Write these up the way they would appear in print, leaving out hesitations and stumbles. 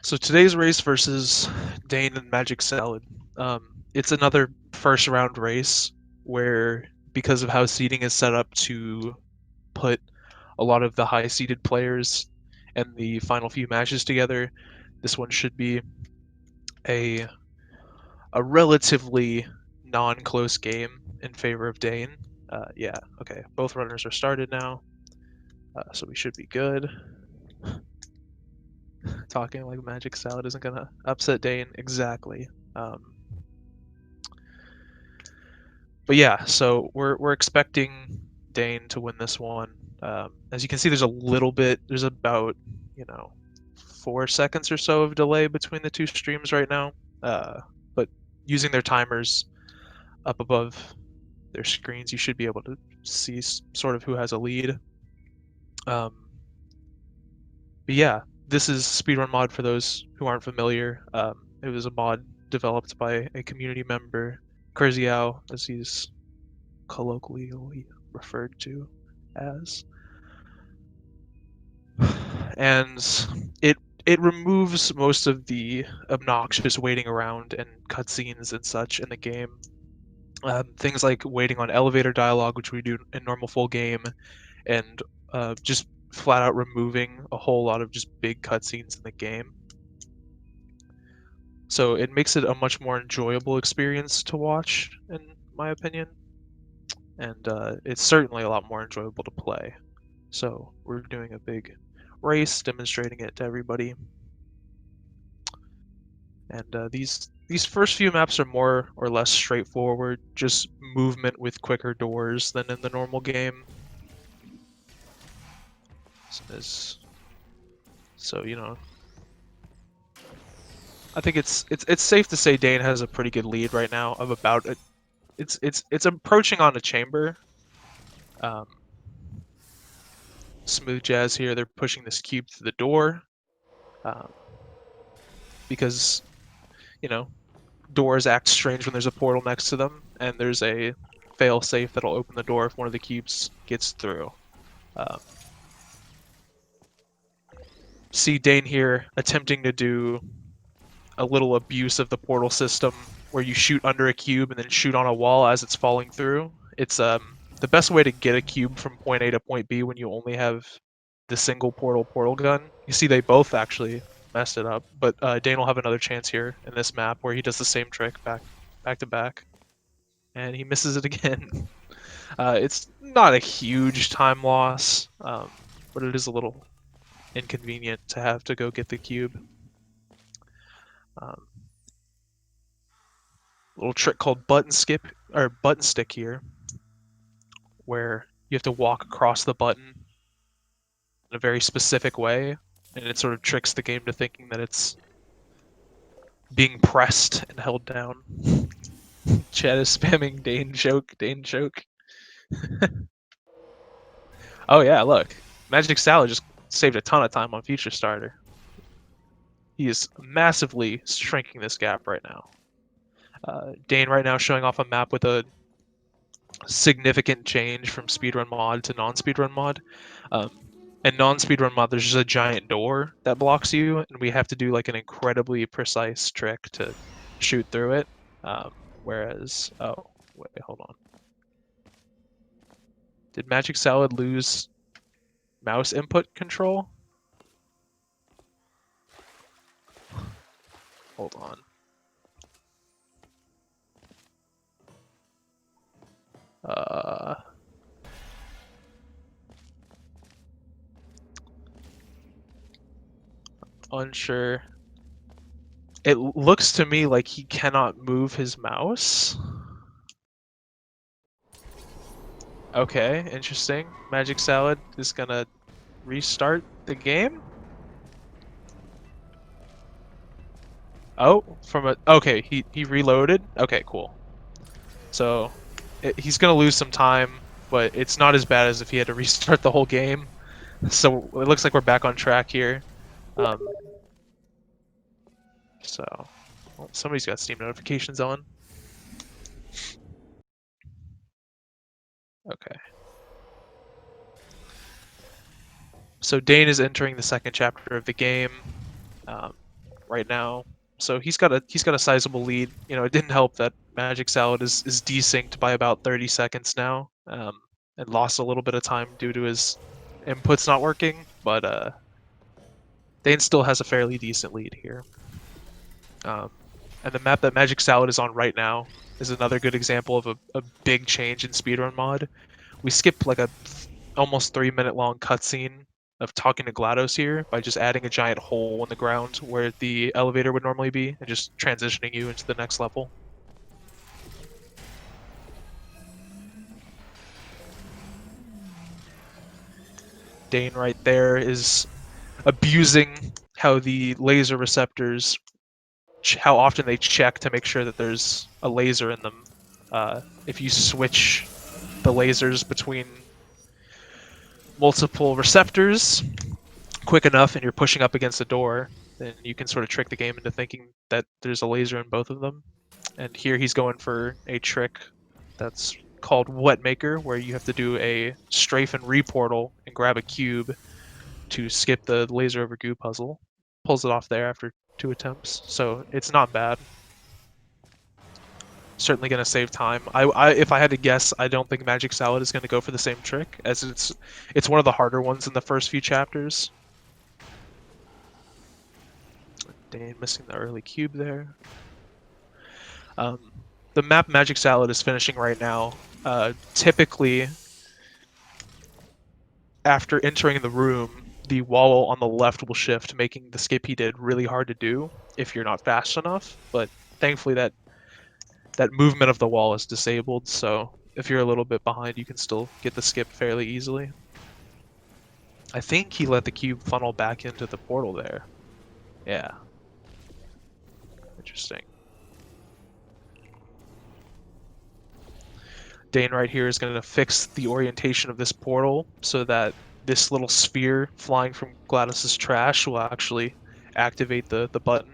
So today's race versus Dane and MagicSalad. It's another first round race where, because of how seeding is set up to put a lot of the high seeded players and the final few matches together, this one should be a a relatively non-close game in favor of Dane. Yeah, okay, both runners are started now, so we should be good. Talking like MagicSalad isn't gonna upset Dane exactly. But yeah, so we're expecting Dane to win this one. As you can see, there's about 4 seconds or so of delay between the two streams right now. But using their timers up above their screens, you should be able to see sort of who has a lead. Um, but yeah, this is Speedrun mod for those who aren't familiar. It was a mod developed by a community member, Crazyao, as he's colloquially referred to as. And it removes most of the obnoxious waiting around and cutscenes and such in the game. Things like waiting on elevator dialogue, which we do in normal full game, and just flat out removing a whole lot of just big cutscenes in the game. So it makes it a much more enjoyable experience to watch, in my opinion, and it's certainly a lot more enjoyable to play. So we're doing a big race, demonstrating it to everybody. And these first few maps are more or less straightforward, just movement with quicker doors than in the normal game. So I think it's safe to say Dane has a pretty good lead right now of about it's approaching on a chamber. Um, Smooth Jazz here, they're pushing this cube through the door because doors act strange when there's a portal next to them, and there's a fail safe that'll open the door if one of the cubes gets through. See Dane here attempting to do a little abuse of the portal system where you shoot under a cube and then shoot on a wall as it's falling through. It's the best way to get a cube from point A to point B when you only have the single portal gun. You see they both actually messed it up, but Dane will have another chance here in this map where he does the same trick back to back, and he misses it again. It's not a huge time loss, but it is a little inconvenient to have to go get the cube. Little trick called button skip or button stick here, where you have to walk across the button in a very specific way, and it sort of tricks the game to thinking that it's being pressed and held down. Chad is spamming Dane joke. Oh yeah, look. MagicSalad just saved a ton of time on Future Starter. He is massively shrinking this gap right now. Dane right now showing off a map with a significant change from speedrun mod to non-speedrun mod. And non-speedrun mod, there's just a giant door that blocks you, and we have to do like an incredibly precise trick to shoot through it. Whereas, oh, wait, hold on. Did MagicSalad lose mouse input control? Hold on. Unsure. It looks to me like he cannot move his mouse. Okay, interesting. MagicSalad is gonna restart the game. Oh, okay, he reloaded. Okay, cool. So he's gonna lose some time, but it's not as bad as if he had to restart the whole game. So it looks like we're back on track here. So well, somebody's got Steam notifications on. Okay. So Dane is entering the second chapter of the game. right now. So he's got a sizable lead. You know, it didn't help that MagicSalad is desynced by about 30 seconds now, and lost a little bit of time due to his inputs not working. But Dane still has a fairly decent lead here. And the map that MagicSalad is on right now is another good example of a big change in speedrun mod. We skipped like a almost 3-minute long cutscene of talking to GLaDOS here by just adding a giant hole in the ground where the elevator would normally be and just transitioning you into the next level. Dane right there is abusing how the laser receptors, how often they check to make sure that there's a laser in them. If you switch the lasers between multiple receptors quick enough and you're pushing up against a door, then you can sort of trick the game into thinking that there's a laser in both of them. And here he's going for a trick that's called Wet Maker, where you have to do a strafe and reportal and grab a cube to skip the laser over goo puzzle. Pulls it off there after 2 attempts, so it's not bad. Certainly going to save time. If I had to guess, I don't think MagicSalad is going to go for the same trick, as it's one of the harder ones in the first few chapters. Dane missing the early cube there. The map MagicSalad is finishing right now. Typically, after entering the room, the wall on the left will shift, making the skip he did really hard to do if you're not fast enough. But thankfully, that movement of the wall is disabled, so if you're a little bit behind, you can still get the skip fairly easily. I think he let the cube funnel back into the portal there. Yeah. Interesting. Dane right here is going to fix the orientation of this portal so that this little sphere flying from GLaDOS's trash will actually activate the button.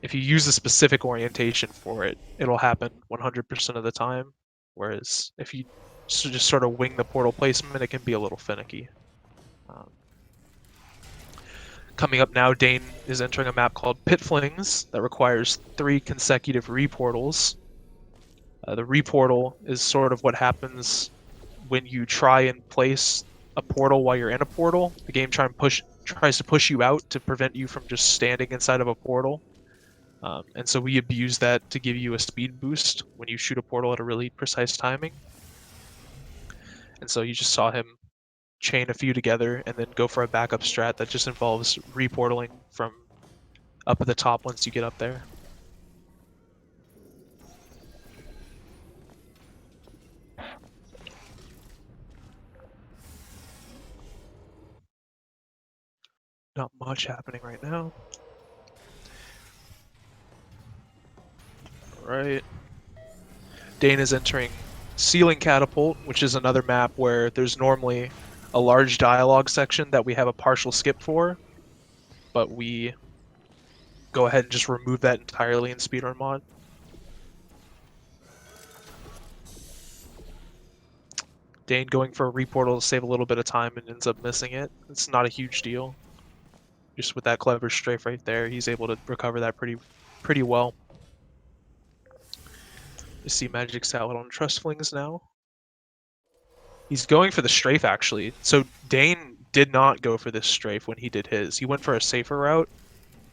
If you use a specific orientation for it, it'll happen 100% of the time. Whereas if you just sort of wing the portal placement, it can be a little finicky. Coming up now, Dane is entering a map called Pit Flings that requires 3 consecutive reportals. The reportal is sort of what happens when you try and place a portal while you're in a portal. The game tries to push you out to prevent you from just standing inside of a portal. And so we abuse that to give you a speed boost when you shoot a portal at a really precise timing. And so you just saw him chain a few together and then go for a backup strat that just involves reportaling from up at the top once you get up there. Not much happening right now. Alright. Dane is entering Ceiling Catapult, which is another map where there's normally a large dialogue section that we have a partial skip for, but we go ahead and just remove that entirely in Speedrun mod. Dane going for a reportal to save a little bit of time and ends up missing it. It's not a huge deal. Just with that clever strafe right there, he's able to recover that pretty well. You see MagicSalad on Trust Flings now. He's going for the strafe, actually. So Dane did not go for this strafe when he did his. He went for a safer route.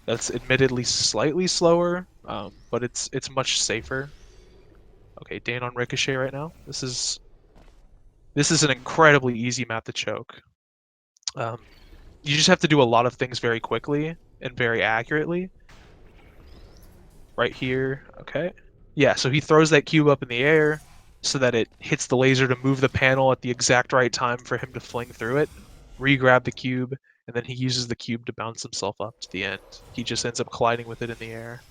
That's admittedly slightly slower, but it's much safer. Okay, Dane on Ricochet right now. This is an incredibly easy map to choke. You just have to do a lot of things very quickly and very accurately. Right here, okay. Yeah, so he throws that cube up in the air so that it hits the laser to move the panel at the exact right time for him to fling through it, re-grab the cube, and then he uses the cube to bounce himself up to the end. He just ends up colliding with it in the air.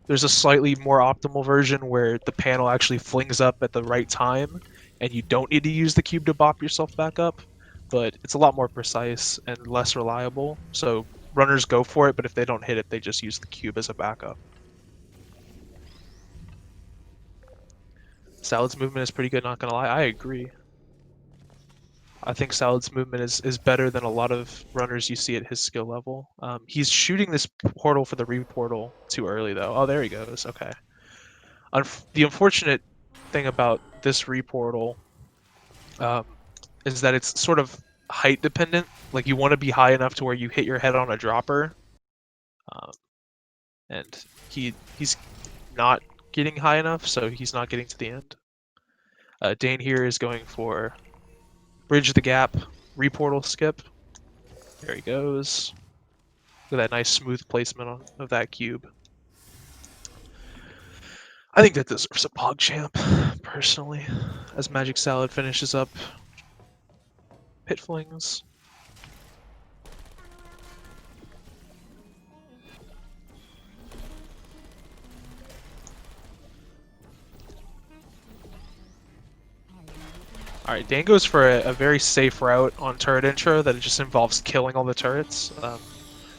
There's a slightly more optimal version where the panel actually flings up at the right time, and you don't need to use the cube to bop yourself back up, but it's a lot more precise and less reliable, so runners go for it, but if they don't hit it, they just use the cube as a backup. Salad's movement is pretty good, not gonna lie. I agree. I think Salad's movement is better than a lot of runners you see at his skill level. He's shooting this portal for the re-portal too early, though. Oh, there he goes. Okay. The unfortunate thing about this re-portal um, is that it's sort of height dependent. Like, you want to be high enough to where you hit your head on a dropper. Um, and he's not getting high enough, so he's not getting to the end. Dane here is going for bridge the gap, re-portal skip. There he goes. Look at that nice smooth placement of that cube. I think that deserves a PogChamp, personally, as MagicSalad finishes up Pit Flings. Alright, Dane goes for a very safe route on turret intro that just involves killing all the turrets.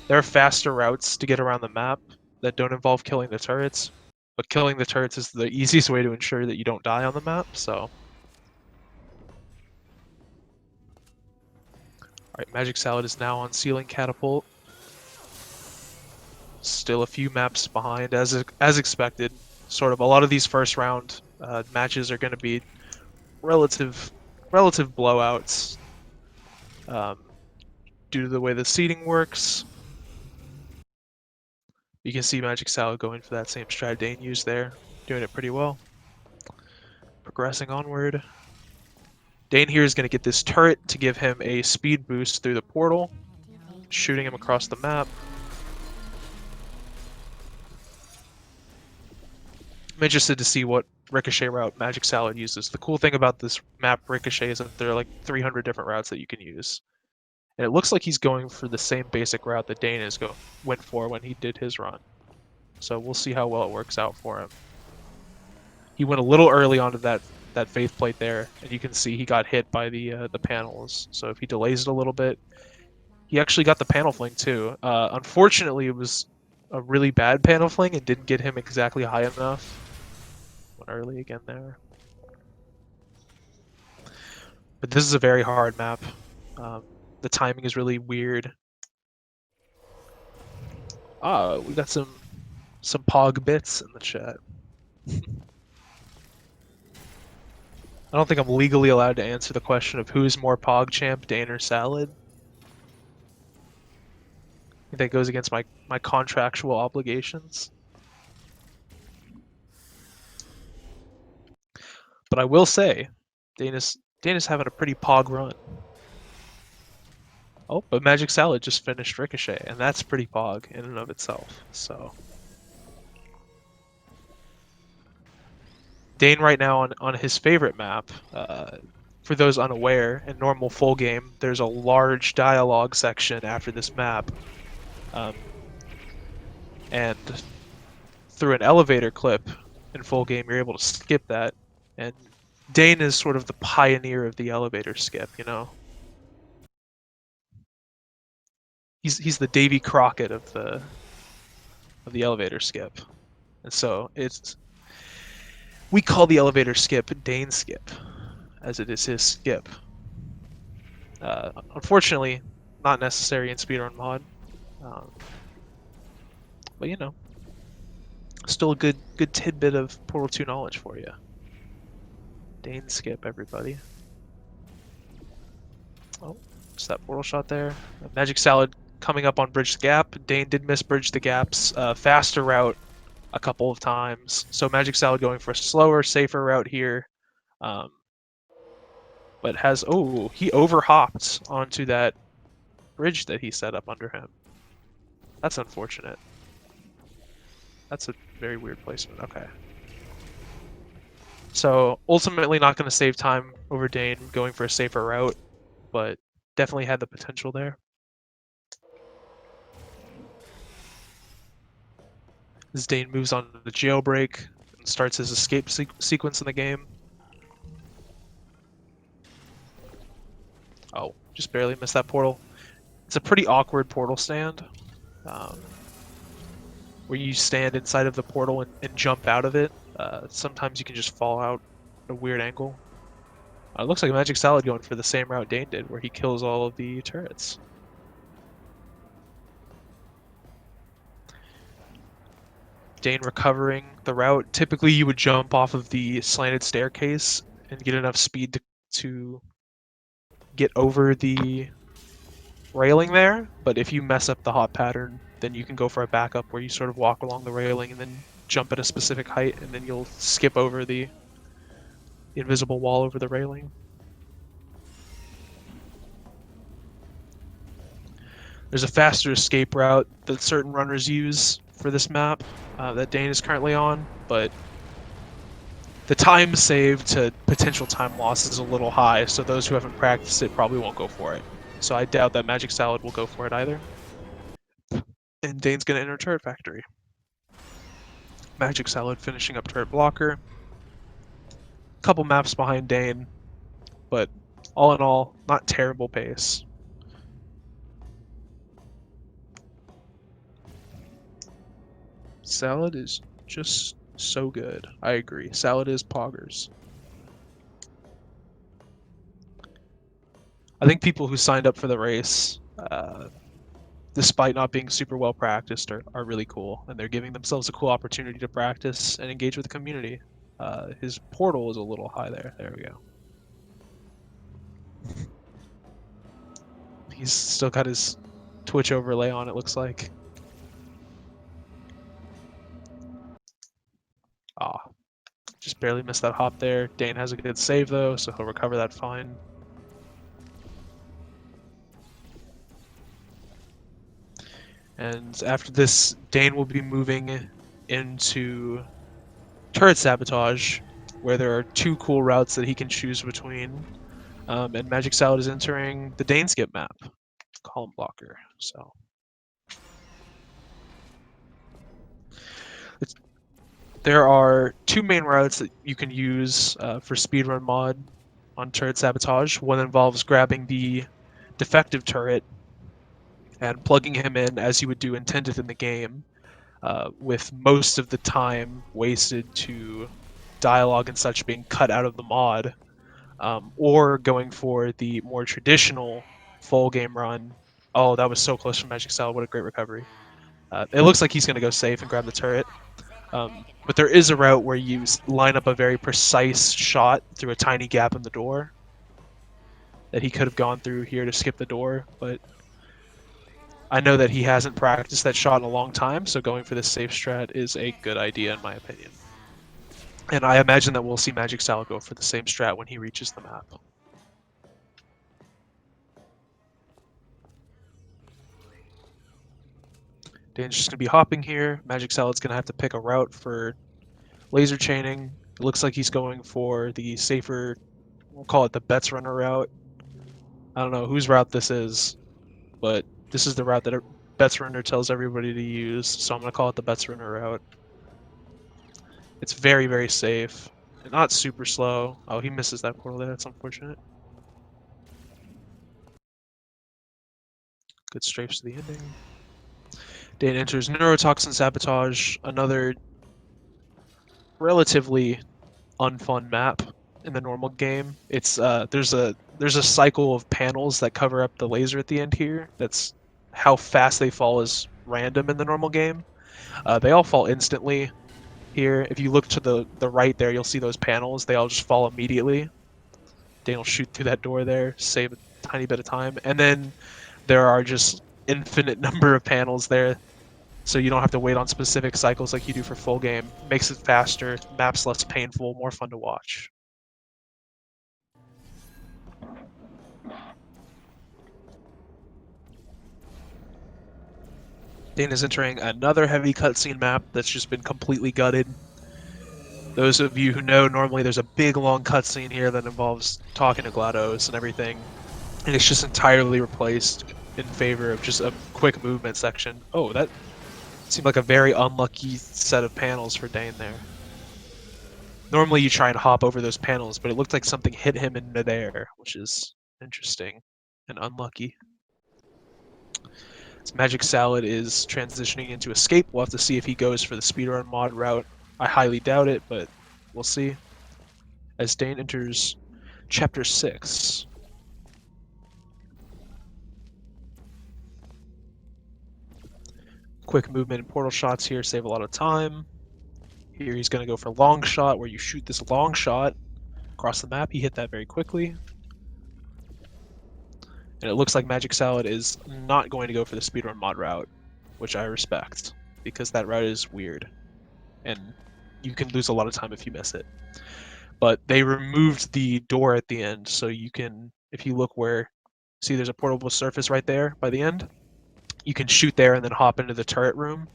There are faster routes to get around the map that don't involve killing the turrets, but killing the turrets is the easiest way to ensure that you don't die on the map, so... Alright, MagicSalad is now on Ceiling Catapult. Still a few maps behind, as expected. Sort of a lot of these first round matches are going to be relative blowouts due to the way the seeding works. You can see MagicSalad going for that same strat Dane used there, doing it pretty well. Progressing onward. Dane here is going to get this turret to give him a speed boost through the portal, shooting him across the map. I'm interested to see what Ricochet route MagicSalad uses. The cool thing about this map Ricochet is that there are like 300 different routes that you can use. And it looks like he's going for the same basic route that Dane went for when he did his run. So we'll see how well it works out for him. He went a little early onto that faith plate there, and you can see he got hit by the panels. So if he delays it a little bit, he actually got the panel fling too. Unfortunately, it was a really bad panel fling and didn't get him exactly high enough. Went early again there. But this is a very hard map. The timing is really weird. We got some Pog bits in the chat. I don't think I'm legally allowed to answer the question of who's more PogChamp, Dane or Salad. I think that goes against my contractual obligations. But I will say, Dane is having a pretty Pog run. Oh, but MagicSalad just finished Ricochet, and that's pretty Pog in and of itself. So Dane right now on his favorite map. For those unaware, in normal full game, there's a large dialogue section after this map. And through an elevator clip in full game, you're able to skip that. And Dane is sort of the pioneer of the elevator skip, you know? He's the Davy Crockett of the elevator skip. And so we call the elevator skip Dane skip, as it is his skip. Unfortunately, not necessary in Speedrun mod. But you know, still a good tidbit of Portal 2 knowledge for you. Dane skip, everybody. Oh, just that portal shot there. MagicSalad coming up on Bridge the Gap. Dane did miss Bridge the Gap's faster route a couple of times. So MagicSalad going for a slower, safer route here. But he overhopped onto that bridge that he set up under him. That's unfortunate. That's a very weird placement. Okay. So ultimately not going to save time over Dane going for a safer route, but definitely had the potential there. As Dane moves on to the jailbreak and starts his escape sequence in the game. Oh, just barely missed that portal. It's a pretty awkward portal stand, where you stand inside of the portal and jump out of it. Sometimes you can just fall out at a weird angle. It looks like MagicSalad going for the same route Dane did, where he kills all of the turrets. Dane recovering the route. Typically, you would jump off of the slanted staircase and get enough speed to get over the railing there, but if you mess up the hop pattern, then you can go for a backup where you sort of walk along the railing and then jump at a specific height, and then you'll skip over the invisible wall over the railing. There's a faster escape route that certain runners use for this map that Dane is currently on, but the time saved to potential time loss is a little high, so those who haven't practiced it probably won't go for it. So I doubt that MagicSalad will go for it either. And Dane's going to enter Turret Factory. MagicSalad finishing up Turret Blocker. Couple maps behind Dane, but all in all, not terrible pace. Salad is just so good. I agree. Salad is poggers. I think people who signed up for the race, despite not being super well practiced, are really cool, and they're giving themselves a cool opportunity to practice and engage with the community. His portal is a little high there. There we go. He's still got his Twitch overlay on, it looks like. Ah, just barely missed that hop there. Dane has a good save though, so he'll recover that fine. And after this, Dane will be moving into Turret Sabotage, where there are two cool routes that he can choose between. And MagicSalad is entering the Dane skip map, Column Blocker. So there are two main routes that you can use for Speedrun mod on Turret Sabotage. One involves grabbing the defective turret and plugging him in as you would do intended in the game, with most of the time wasted to dialogue and such being cut out of the mod, or going for the more traditional full game run. Oh, that was so close from MagicSalad. What a great recovery. It looks like he's going to go safe and grab the turret. But there is a route where you line up a very precise shot through a tiny gap in the door that he could have gone through here to skip the door, but I know that he hasn't practiced that shot in a long time, so going for this safe strat is a good idea in my opinion. And I imagine that we'll see MagicSalad go for the same strat when he reaches the map. Dane's just going to be hopping here. MagicSalad's going to have to pick a route for laser chaining. It looks like he's going for the safer, we'll call it the Bets Runner route. I don't know whose route this is, but this is the route that Bets Runner tells everybody to use, so I'm going to call it the Bets Runner route. It's very, very safe. And not super slow. Oh, he misses that portal there. That's unfortunate. Good strafes to the ending. Dane enters Neurotoxin Sabotage, another relatively unfun map in the normal game. It's there's a cycle of panels that cover up the laser at the end here. That's how fast they fall is random in the normal game. They all fall instantly here. If you look to the right there, you'll see those panels. They all just fall immediately. Dane will shoot through that door there, save a tiny bit of time, and then there are just infinite number of panels there, so you don't have to wait on specific cycles like you do for full game. Makes it faster, maps less painful, more fun to watch. Dane is entering another heavy cutscene map that's just been completely gutted. Those of you who know, normally there's a big long cutscene here that involves talking to GLaDOS and everything, and it's just entirely replaced in favor of just a quick movement section. Oh, that seemed like a very unlucky set of panels for Dane there. Normally you try and hop over those panels, but it looked like something hit him in midair, which is interesting and unlucky. As MagicSalad is transitioning into Escape, we'll have to see if he goes for the Speedrun mod route. I highly doubt it, but we'll see. As Dane enters Chapter 6. Quick movement and portal shots here save a lot of time. Here he's going to go for long shot, where you shoot this long shot across the map. He hit that very quickly. And it looks like MagicSalad is not going to go for the speedrun mod route, which I respect, because that route is weird. And you can lose a lot of time if you miss it. But they removed the door at the end, so you can, if you look where, see there's a portable surface right there by the end? You can shoot there and then hop into the turret room.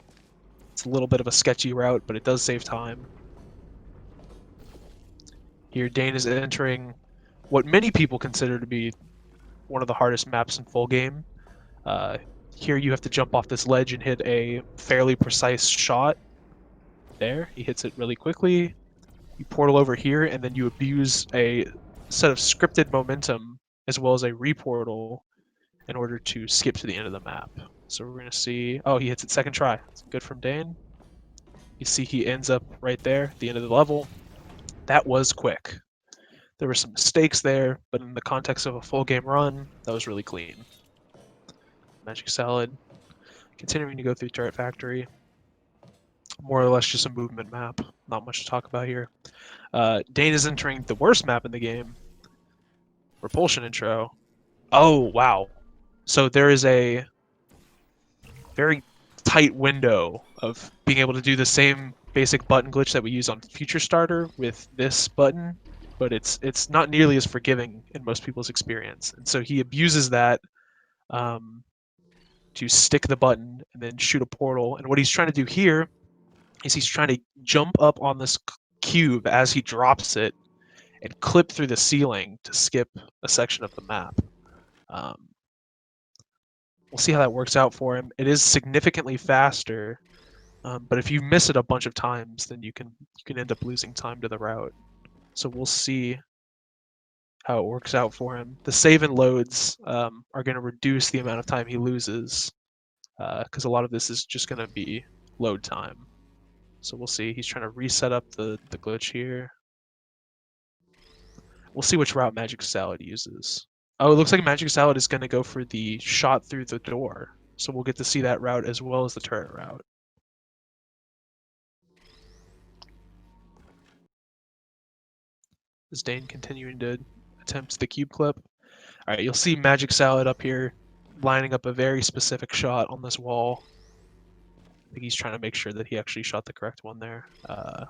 It's a little bit of a sketchy route, but it does save time. Here, Dane is entering what many people consider to be one of the hardest maps in full game. Here you have to jump off this ledge and hit a fairly precise shot. There, he hits it really quickly. You portal over here, and then you abuse a set of scripted momentum as well as a reportal in order to skip to the end of the map. So we're going to see... Oh, he hits it second try. It's good from Dane. You see he ends up right there at the end of the level. That was quick. There were some mistakes there, but in the context of a full game run, that was really clean. MagicSalad continuing to go through Turret Factory. More or less just a movement map. Not much to talk about here. Dane is entering the worst map in the game. Repulsion intro. Oh, wow. So there is a very tight window of being able to do the same basic button glitch that we use on Future Starter with this button, but it's not nearly as forgiving in most people's experience. And so he abuses that to stick the button and then shoot a portal. And what he's trying to do here is he's trying to jump up on this cube as he drops it and clip through the ceiling to skip a section of the map. We'll see how that works out for him. It is significantly faster, but if you miss it a bunch of times, then you can end up losing time to the route. So we'll see how it works out for him. The save and loads are going to reduce the amount of time he loses, because a lot of this is just going to be load time. So we'll see. He's trying to reset up the glitch here. We'll see which route MagicSalad uses. Oh, it looks like MagicSalad is going to go for the shot through the door. So we'll get to see that route as well as the turret route. Is Dane continuing to attempt the cube clip? All right, you'll see MagicSalad up here lining up a very specific shot on this wall. I think he's trying to make sure that he actually shot the correct one there. And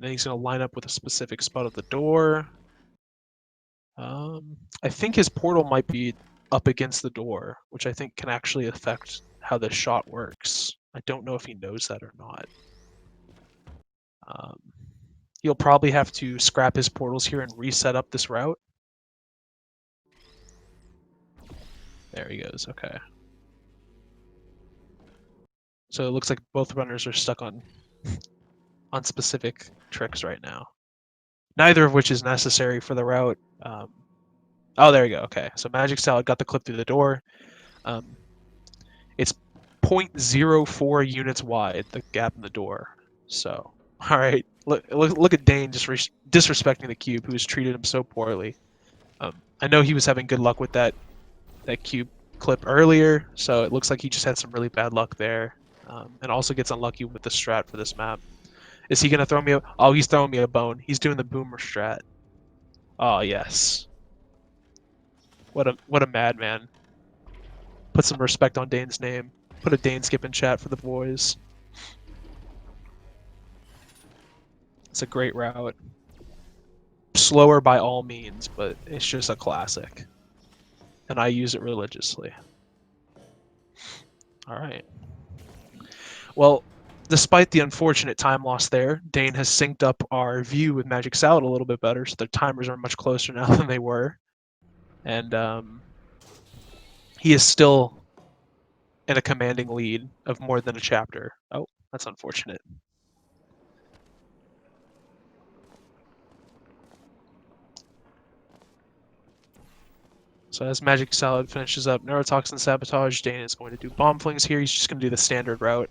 then he's going to line up with a specific spot of the door. I think his portal might be up against the door, which I think can actually affect how this shot works. I don't know if he knows that or not. He'll probably have to scrap his portals here and reset up this route. There he goes, okay. So it looks like both runners are stuck on specific tricks right now. Neither of which is necessary for the route. Oh, there you go. Okay, so MagicSalad got the clip through the door. It's 0.04 units wide, the gap in the door. So, all right, look at Dane just disrespecting the cube, who has treated him so poorly. I know he was having good luck with that cube clip earlier, so it looks like he just had some really bad luck there, and also gets unlucky with the strat for this map. Is he gonna throw me a... Oh, he's throwing me a bone. He's doing the boomer strat. Oh, yes. What a madman. Put some respect on Dane's name. Put a Dane skip in chat for the boys. It's a great route. Slower by all means, but it's just a classic. And I use it religiously. Alright. Well, despite the unfortunate time loss there, Dane has synced up our view with MagicSalad a little bit better, so their timers are much closer now than they were. And he is still in a commanding lead of more than a chapter. Oh, that's unfortunate. So as MagicSalad finishes up Neurotoxin Sabotage, Dane is going to do Bomb Flings here. He's just going to do the standard route.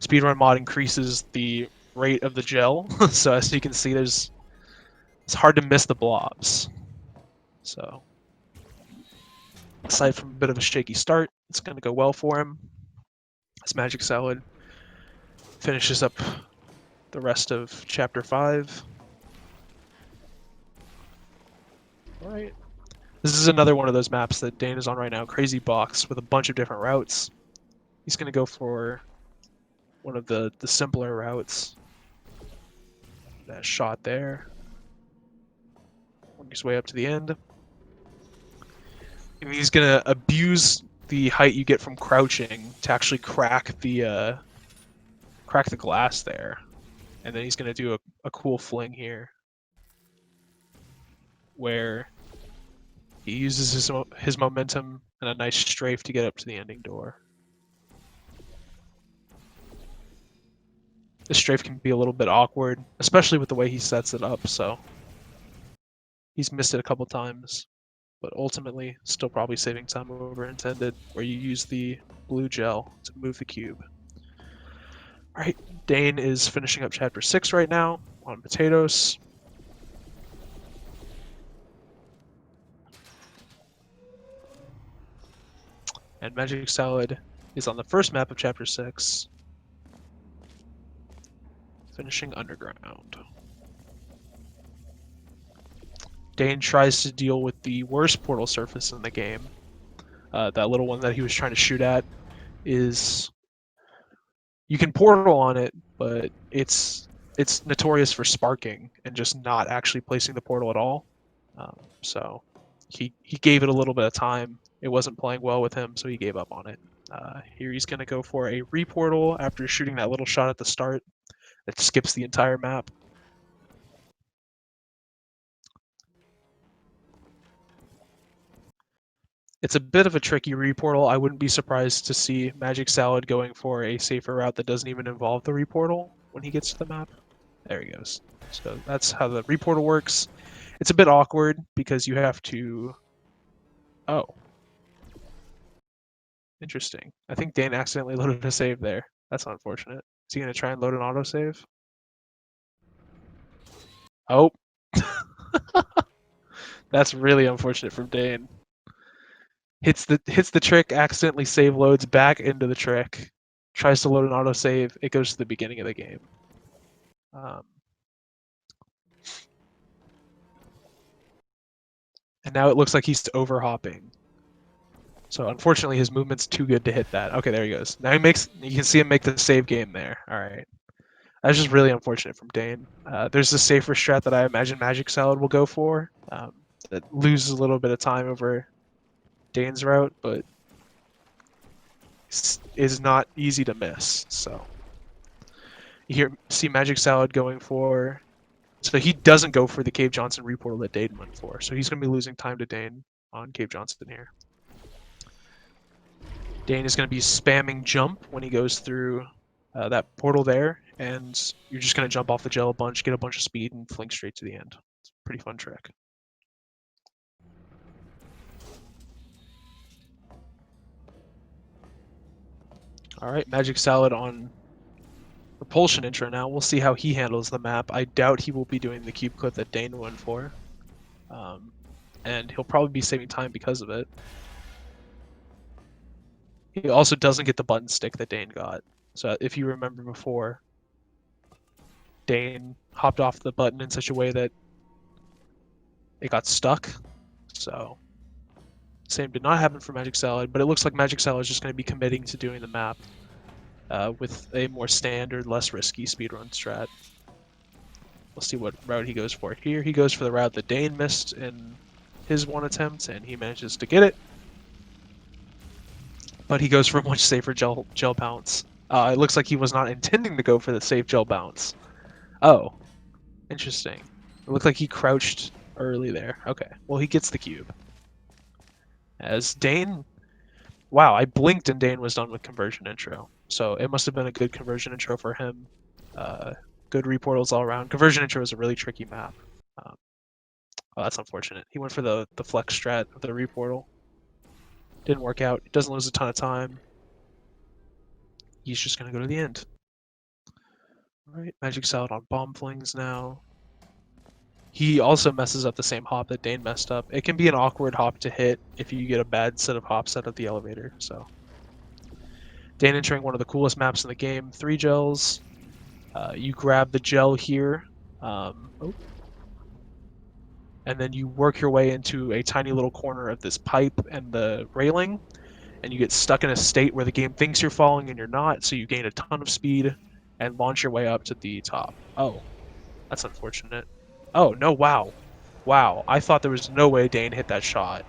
Speedrun mod increases the rate of the gel, so as you can see, there's it's hard to miss the blobs. So, aside from a bit of a shaky start, it's going to go well for him. As MagicSalad finishes up the rest of Chapter 5. Alright. This is another one of those maps that Dane is on right now, Crazy Box, with a bunch of different routes. He's going to go for one of the simpler routes. That shot there. Work his way up to the end. And he's going to abuse the height you get from crouching to actually crack the glass there. And then he's going to do a cool fling here, where he uses his momentum and a nice strafe to get up to the ending door. The strafe can be a little bit awkward, especially with the way he sets it up, so he's missed it a couple times, but ultimately still probably saving time over intended, where you use the blue gel to move the cube. Alright, Dane is finishing up Chapter 6 right now on potatoes. And MagicSalad is on the first map of Chapter 6, finishing underground. Dane tries to deal with the worst portal surface in the game. That little one that he was trying to shoot at is... You can portal on it, but it's notorious for sparking and just not actually placing the portal at all. So he gave it a little bit of time. It wasn't playing well with him, so he gave up on it. Here he's going to go for a reportal after shooting that little shot at the start that skips the entire map. It's a bit of a tricky reportal. I wouldn't be surprised to see MagicSalad going for a safer route that doesn't even involve the reportal when he gets to the map. There he goes. So that's how the reportal works. It's a bit awkward because you have to... Oh. Interesting. I think Dane accidentally loaded a save there. That's unfortunate. Is he going to try and load an autosave? Oh. That's really unfortunate from Dane. Hits the trick, accidentally save loads back into the trick. Tries to load an autosave. It goes to the beginning of the game. And now it looks like he's overhopping. So unfortunately his movement's too good to hit that. Okay, there he goes. Now you can see him make the save game there. Alright. That's just really unfortunate from Dane. There's a safer strat that I imagine MagicSalad will go for. That loses a little bit of time over Dane's route, but is not easy to miss. So you see MagicSalad going for... So he doesn't go for the Cave Johnson reportal that Dane went for. So he's going to be losing time to Dane on Cave Johnson here. Dane is going to be spamming jump when he goes through that portal there, and you're just going to jump off the gel a bunch, get a bunch of speed, and fling straight to the end. It's a pretty fun trick. Alright, MagicSalad on Repulsion intro now. We'll see how he handles the map. I doubt he will be doing the cube clip that Dane went for. And he'll probably be saving time because of it. He also doesn't get the button stick that Dane got. So if you remember before, Dane hopped off the button in such a way that it got stuck. So same did not happen for MagicSalad, but it looks like MagicSalad is just going to be committing to doing the map with a more standard, less risky speedrun strat. We'll see what route he goes for here. He goes for the route that Dane missed in his one attempt, and he manages to get it. But he goes for a much safer gel bounce. It looks like he was not intending to go for the safe gel bounce. Oh, interesting. It looked like he crouched early there. Okay, well he gets the cube. As Dane... Wow, I blinked and Dane was done with conversion intro. So it must have been a good conversion intro for him. Good reportals all around. Conversion intro is a really tricky map. Oh, that's unfortunate. He went for the flex strat of the reportal. Didn't work out. He doesn't lose a ton of time. He's just going to go to the end. Alright, MagicSalad on bomb flings now. He also messes up the same hop that Dane messed up. It can be an awkward hop to hit if you get a bad set of hops out of the elevator. So Dane entering one of the coolest maps in the game, 3 gels. You grab the gel here, and then you work your way into a tiny little corner of this pipe and the railing, and you get stuck in a state where the game thinks you're falling and you're not, so you gain a ton of speed and launch your way up to the top. Oh, that's unfortunate. Oh, no, wow. Wow, I thought there was no way Dane hit that shot,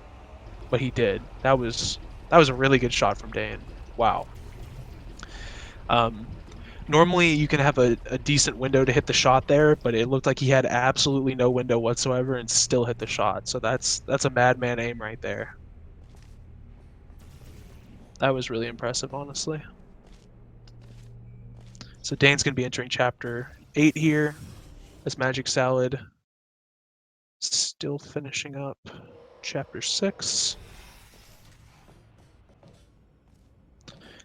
but he did. That was a really good shot from Dane. Wow. Normally you can have a decent window to hit the shot there, but it looked like he had absolutely no window whatsoever and still hit the shot. So that's a madman aim right there. That was really impressive, honestly. So Dane's going to be entering Chapter 8 here as MagicSalad. Still finishing up Chapter 6.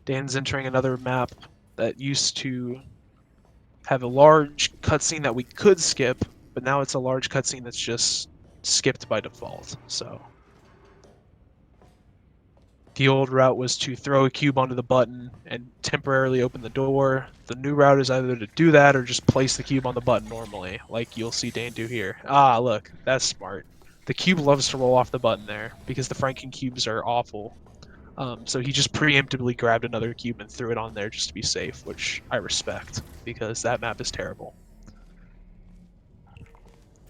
Dane's entering another map that used to have a large cutscene that we could skip, but now it's a large cutscene that's just skipped by default. So the old route was to throw a cube onto the button and temporarily open the door. The new route is either to do that or just place the cube on the button normally, like you'll see Dane do here. Ah, look, that's smart. The cube loves to roll off the button there because the Franken cubes are awful. So he just preemptively grabbed another cube and threw it on there just to be safe, which I respect because that map is terrible.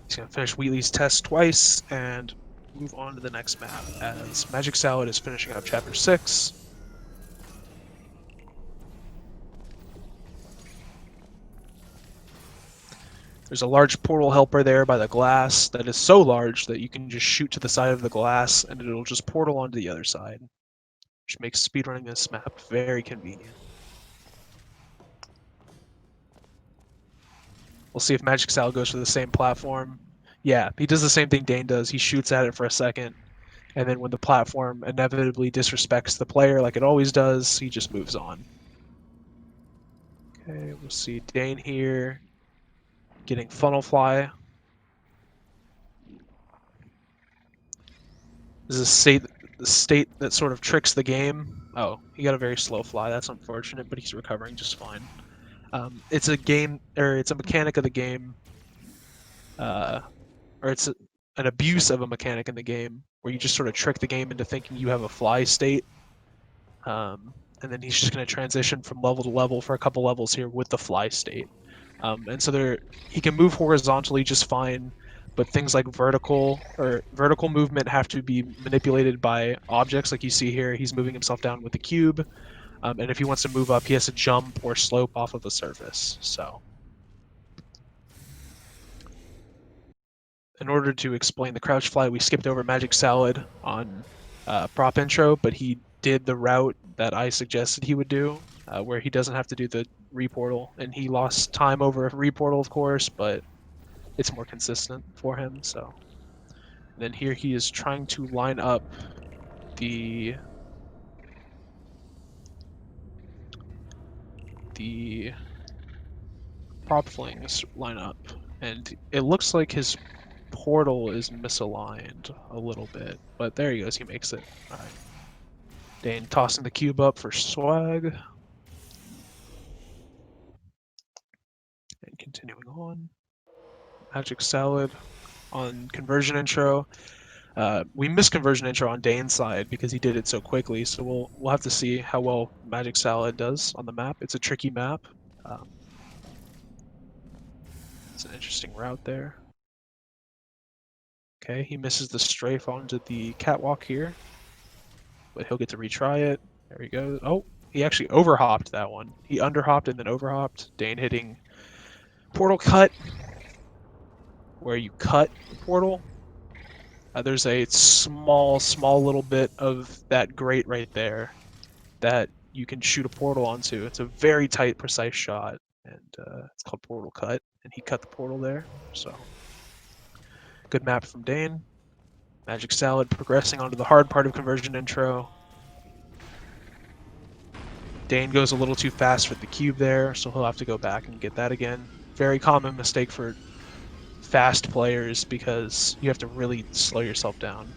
He's going to finish Wheatley's test twice and move on to the next map as MagicSalad is finishing up Chapter 6. There's a large portal helper there by the glass that is so large that you can just shoot to the side of the glass and it'll just portal onto the other side, which makes speedrunning this map very convenient. We'll see if MagicSalad goes for the same platform. Yeah, he does the same thing Dane does. He shoots at it for a second, and then when the platform inevitably disrespects the player like it always does, he just moves on. Okay, we'll see Dane here getting funnel fly. This is the state that sort of tricks the game. Oh, he got a very slow fly. That's unfortunate, but he's recovering just fine. It's a game, or it's a mechanic of the game, or it's an abuse of a mechanic in the game where you just sort of trick the game into thinking you have a fly state. And then he's just going to transition from level to level for a couple levels here with the fly state. And so he can move horizontally just fine, but things like vertical movement have to be manipulated by objects like you see here. He's moving himself down with the cube, and if he wants to move up, he has to jump or slope off of a surface. So in order to explain the crouch fly, we skipped over MagicSalad on prop intro, but he did the route that I suggested he would do, where he doesn't have to do the reportal, and he lost time over a reportal, of course, but it's more consistent for him. So and then here he is trying to line up the prop flings line up, and it looks like his portal is misaligned a little bit, but there he goes, he makes it. All right. Dane tossing the cube up for swag. And continuing on. MagicSalad on conversion intro. We missed conversion intro on Dane's side because he did it so quickly, so we'll have to see how well MagicSalad does on the map. It's a tricky map. It's an interesting route there. Okay, he misses the strafe onto the catwalk here, but he'll get to retry it. There he goes. Oh, he actually overhopped that one. He underhopped and then overhopped. Dane hitting portal cut, where you cut the portal. There's a small little bit of that grate right there that you can shoot a portal onto. It's a very tight, precise shot, and it's called portal cut, and he cut the portal there. So good map from Dane. MagicSalad progressing onto the hard part of conversion intro. Dane goes a little too fast for the cube there, so he'll have to go back and get that again. Very common mistake for fast players because you have to really slow yourself down.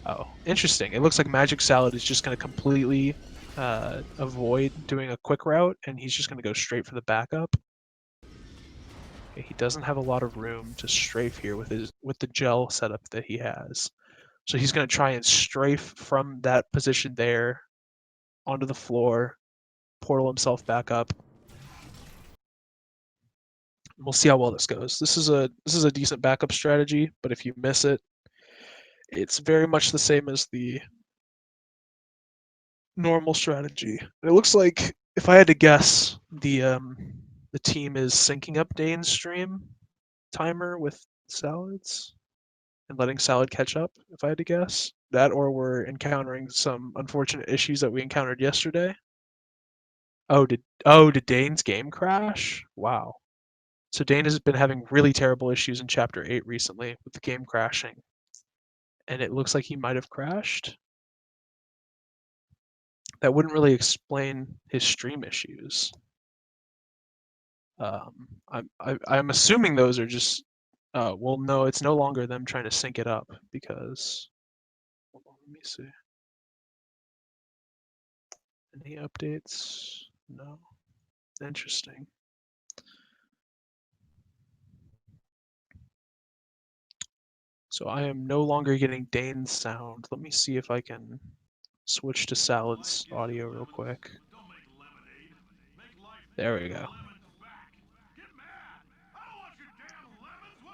Oh, interesting. It looks like MagicSalad is just going to completely avoid doing a quick route, and he's just going to go straight for the backup. Okay, he doesn't have a lot of room to strafe here with the gel setup that he has. So he's going to try and strafe from that position there onto the floor, portal himself back up. We'll see how well this goes. This is a decent backup strategy, but if you miss it, it's very much the same as the normal strategy. And it looks like, if I had to guess, the team is syncing up Dane's stream timer with Salad's and letting Salad catch up, if I had to guess. That, or we're encountering some unfortunate issues that we encountered yesterday. Did Dane's game crash? Wow. So Dane has been having really terrible issues in Chapter 8 recently with the game crashing. And it looks like he might have crashed. That wouldn't really explain his stream issues. I'm assuming those are just, well, no, it's no longer them trying to sync it up because, hold on, let me see. Any updates? No. Interesting. So I am no longer getting Dane's sound. Let me see if I can switch to Salad's audio real quick. There we go.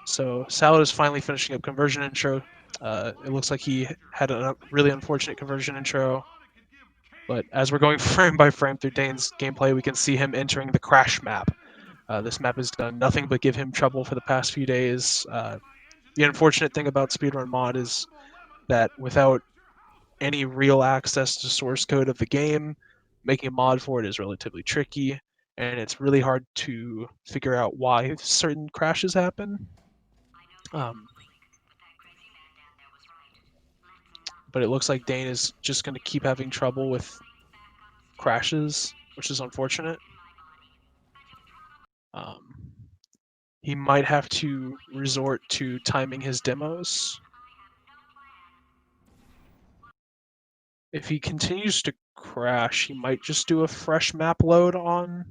So Salad is finally finishing up conversion intro. It looks like he had a really unfortunate conversion intro. But as we're going frame by frame through Dane's gameplay, we can see him entering the crash map. This map has done nothing but give him trouble for the past few days. The unfortunate thing about Speedrun Mod is that without any real access to source code of the game, making a mod for it is relatively tricky, and it's really hard to figure out why certain crashes happen. But it looks like Dane is just going to keep having trouble with crashes, which is unfortunate. He might have to resort to timing his demos. If he continues to crash, he might just do a fresh map load on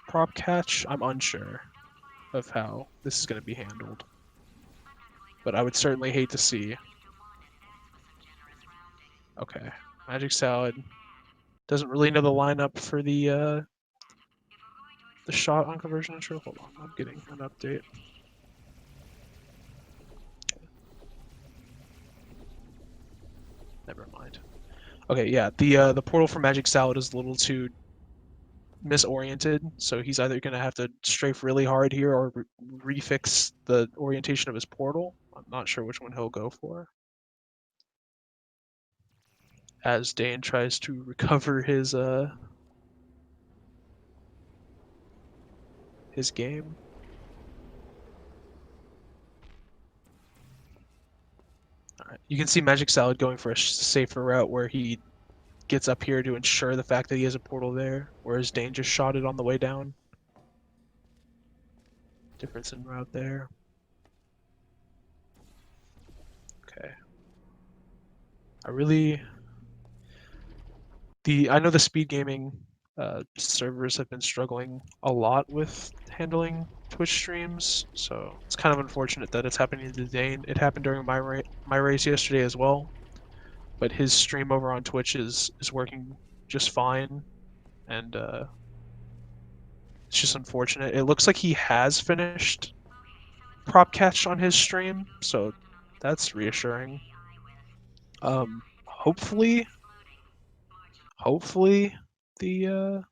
prop catch. I'm unsure of how this is going to be handled, but I would certainly hate to see. Okay, MagicSalad doesn't really know the lineup for the shot on conversion intro. Hold on, I'm getting an update. Never mind. Okay, yeah, the portal for MagicSalad is a little too misoriented, so he's either going to have to strafe really hard here or refix the orientation of his portal. I'm not sure which one he'll go for. As Dane tries to recover his game. Alright, you can see MagicSalad going for a safer route where he gets up here to ensure the fact that he has a portal there, whereas Dane just shot it on the way down. Difference in route there. Okay. I know the SpeedGaming servers have been struggling a lot with handling Twitch streams, so it's kind of unfortunate that it's happening to Dane. It happened during my race yesterday as well, but his stream over on Twitch is working just fine, and it's just unfortunate. It looks like he has finished prop catch on his stream, so that's reassuring. Hopefully the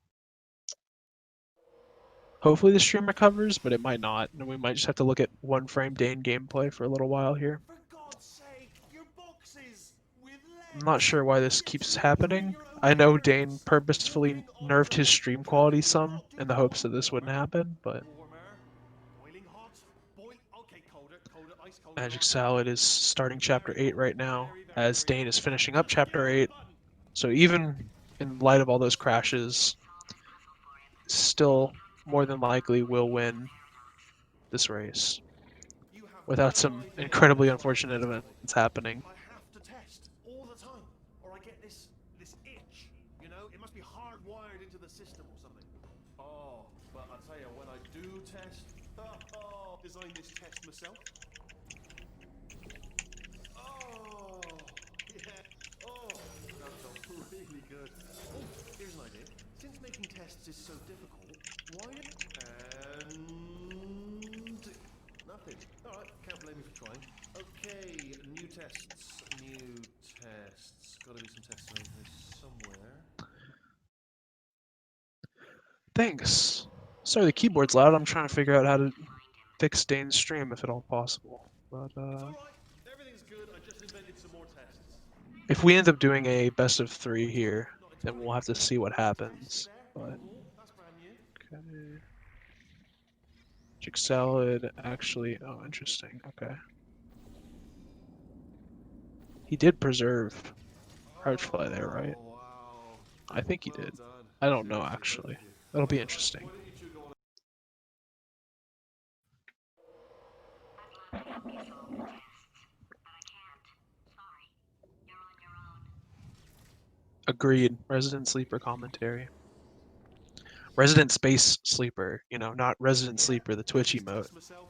hopefully the stream recovers, but it might not, and we might just have to look at one frame Dane gameplay for a little while here. I'm not sure why this keeps happening. I know Dane purposefully nerfed his stream quality some in the hopes that this wouldn't happen, but MagicSalad is starting Chapter 8 right now, as Dane is finishing up Chapter 8. So even in light of all those crashes, still more than likely will win this race without some incredibly unfortunate events happening. I have to test all the time, or I get this itch. You know, it must be hardwired into the system or something. Oh, but I tell you, when I do test, design this test myself. Oh, yeah. Oh, that felt really good. Oh, here's an idea. Since making tests is so difficult, why and nothing. All right, can't blame me for trying. Okay, new tests. New tests. Got to be some tests around here somewhere. Thanks. Sorry, the keyboard's loud. I'm trying to figure out how to fix Dane's stream if at all possible. But It's all right. Everything's good. I just invented some more tests. if we end up doing a best of 3 here, Not then entirely we'll have to clear. see what Test happens. there. But Oh, that's brand new. okay. MagicSalad actually. Oh, interesting. Okay. He did preserve Crouchfly there, right? Oh, wow. I think he Well did. done. I don't know Seriously, both actually. of you. That'll be Well done. interesting. Why don't you two go on? Agreed. Resident Sleeper commentary. Resident Space Sleeper, not Resident Yeah, Sleeper, the I Twitch just emote. test myself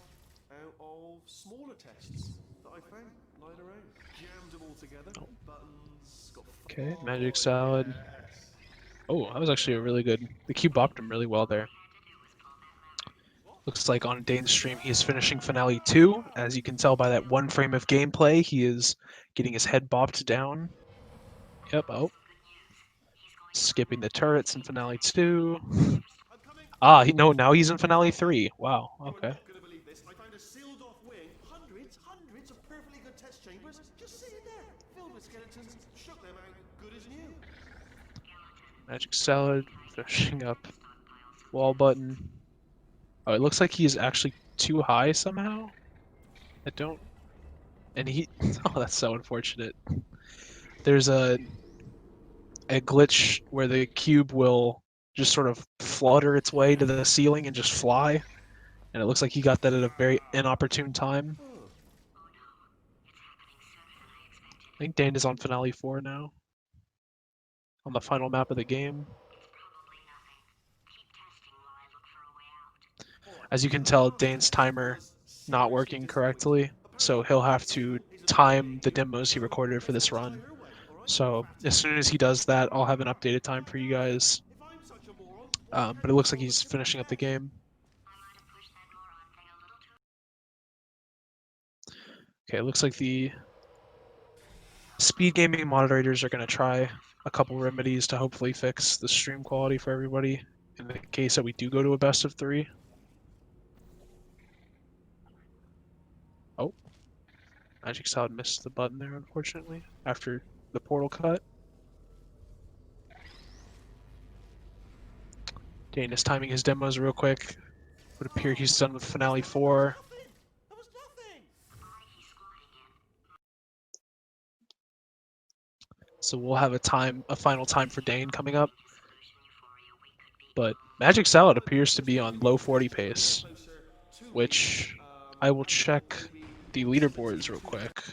out of smaller tests that I found lying around. Jammed them all together. Oh, Buttons. Got. okay, Magic Oh Salad. yes. Oh, that was actually a really good. The cube bopped him really well there. Looks like on Dane's stream he is finishing Finale 2. As you can tell by that one frame of gameplay, he is getting his head bopped down. Yep, oh. Skipping the turrets in Finale 2. I'm coming. Ah, no, now he's in Finale 3. Wow, You are okay. not going to believe this. I found a sealed off wing. Hundreds of perfectly good test chambers just sitting there, filled with skeletons. Shook them out, good as new. Magic Salad, finishing up wall button. Oh, it looks like he's actually too high somehow. I don't. And he. Oh, that's so unfortunate. There's a glitch where the cube will just sort of flutter its way to the ceiling and just fly. And it looks like he got that at a very inopportune time. Huh. I think Dane is on Finale 4 now. On the final map of the game. All right. As you can So tell, last Dane's test timer was not seriously working disappointing. correctly. So Apparently, he'll have to Seal is a bit time the big, demos he so recorded for let's this all try run. her way. All right. So Fat as test. soon as he does that, I'll have an updated time for you guys. If I'm such a moron, why But can't it you looks like solve a he's simple finishing up the test? game. Okay, it looks like the SpeedGaming moderators are going to try a couple remedies to hopefully fix the stream quality for everybody in the case that we do go to a best of 3. Oh, MagicSalad missed the button there, unfortunately, after the portal cut. Dane is timing his demos real quick. Would appear he's done with Finale 4. Nothing. That was nothing. So we'll have a final time for Dane coming up. But MagicSalad appears to be on low 40 pace, Closer to leading. which I will And check maybe the 70 leaderboards real to quick.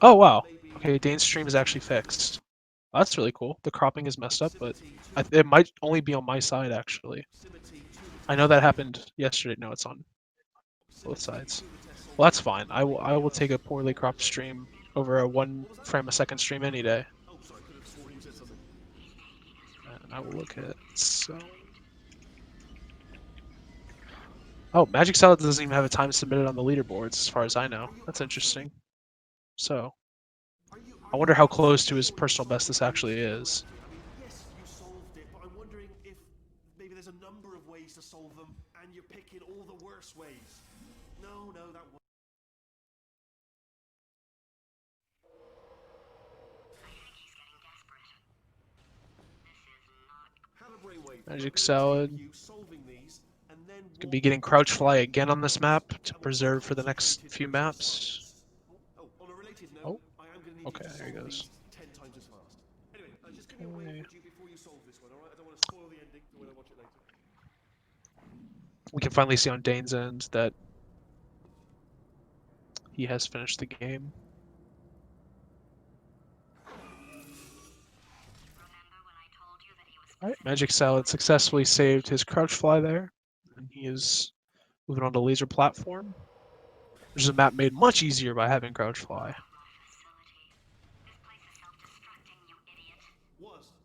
Oh and wow. maybe Okay, Dane's stream is actually 70 to fixed. That's really cool. The cropping is messed up, but 70 it might only be on my side actually. to the I test know that site. happened yesterday. No, it's on both sides. Well, that's fine. I will take a poorly cropped stream over a 1 frame a second stream any day. Oh, sorry, could have sworn you said something. And I will look at so. Oh, MagicSalad doesn't even have a time submitted on the leaderboards, as far as I know. That's interesting. So, I wonder how close to his personal best this actually is. I mean, yes, you solved it, but I'm wondering if maybe there's a number of ways to solve them, and you're picking all the worst ways. No, that one. MagicSalad You solving these, and then could be getting Crouchfly again on this map to preserve for the next few maps. Oh, on a related note, Oh, I am going to need okay, you to there he solve goes. these 10 times as fast. Anyway, just give me a wave Okay. would you before you solve this one, alright? I don't want to spoil the ending for when I watch it later. we can finally see on Dane's end that he has finished the game. Alright, MagicSalad successfully saved his crouch fly there, and he is moving on to laser platform, which is a map made much easier by having crouch fly.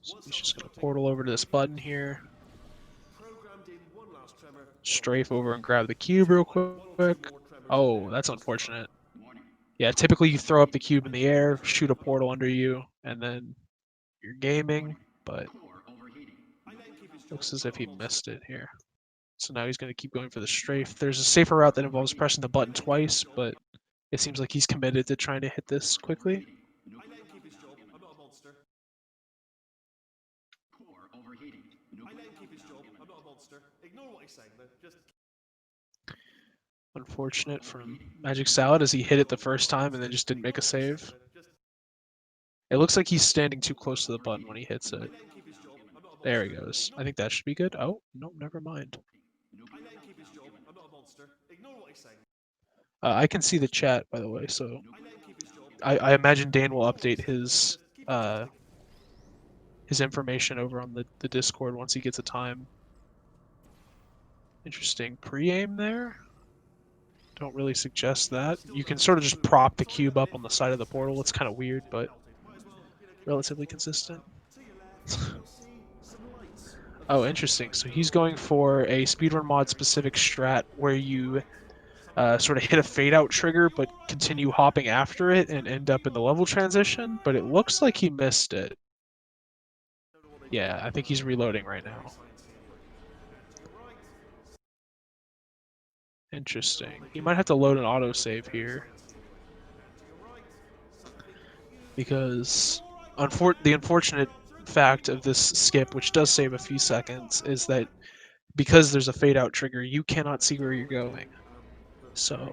So he's just gonna portal over to this button here, strafe over and grab the cube real quick. Oh, that's unfortunate. Yeah, typically you throw up the cube in the air, shoot a portal under you, and then you're gaming, but looks as if he missed it here. So now he's going to keep going for the strafe. There's a safer route that involves pressing the button twice, but it seems like he's committed to trying to hit this quickly. Unfortunate from MagicSalad as he hit it the first time and then just didn't make a save. It looks like he's standing too close to the button when he hits it. There he goes. I think that should be good. Oh, no, never mind. I can see the chat, by the way, so I imagine Dane will update his information over on the Discord once he gets a time. Interesting pre-aim there. Don't really suggest that. You can sort of just prop the cube up on the side of the portal. It's kind of weird, but relatively consistent. Oh, interesting. So he's going for a speedrun mod specific strat where you sort of hit a fade out trigger but continue hopping after it and end up in the level transition, but it looks like he missed it. Yeah, I think he's reloading right now. Interesting. He might have to load an autosave here. Because the unfortunate fact of this skip, which does save a few seconds, is that because there's a fade out trigger, you cannot see where you're going. So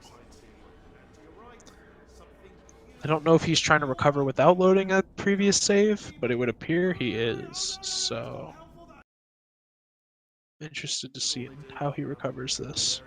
I don't know if he's trying to recover without loading a previous save, but it would appear he is. So interested to see how he recovers this.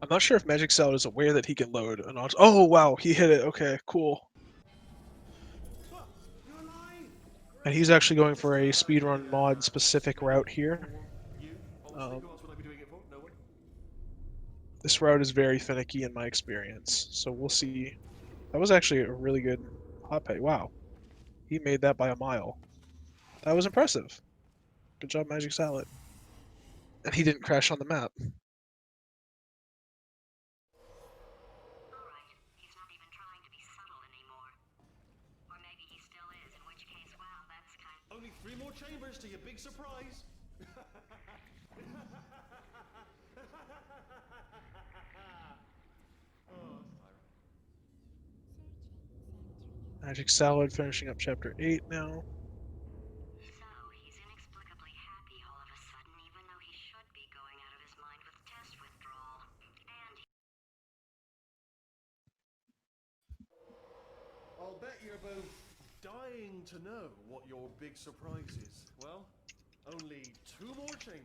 I'm not sure if MagicSalad is aware that he can load an auto. Oh wow, he hit it. Okay, cool. And he's actually going for a speedrun mod specific route here. This route is very finicky in my experience, so we'll see. That was actually a really good hot pay. Wow, he made that by a mile. That was impressive. Good job, MagicSalad. And he didn't crash on the map. Only 3 more chambers to your big surprise. MagicSalad finishing up chapter 8 now. I'll bet you're both dying to know what your big surprise is. Well, only 2 more chambers.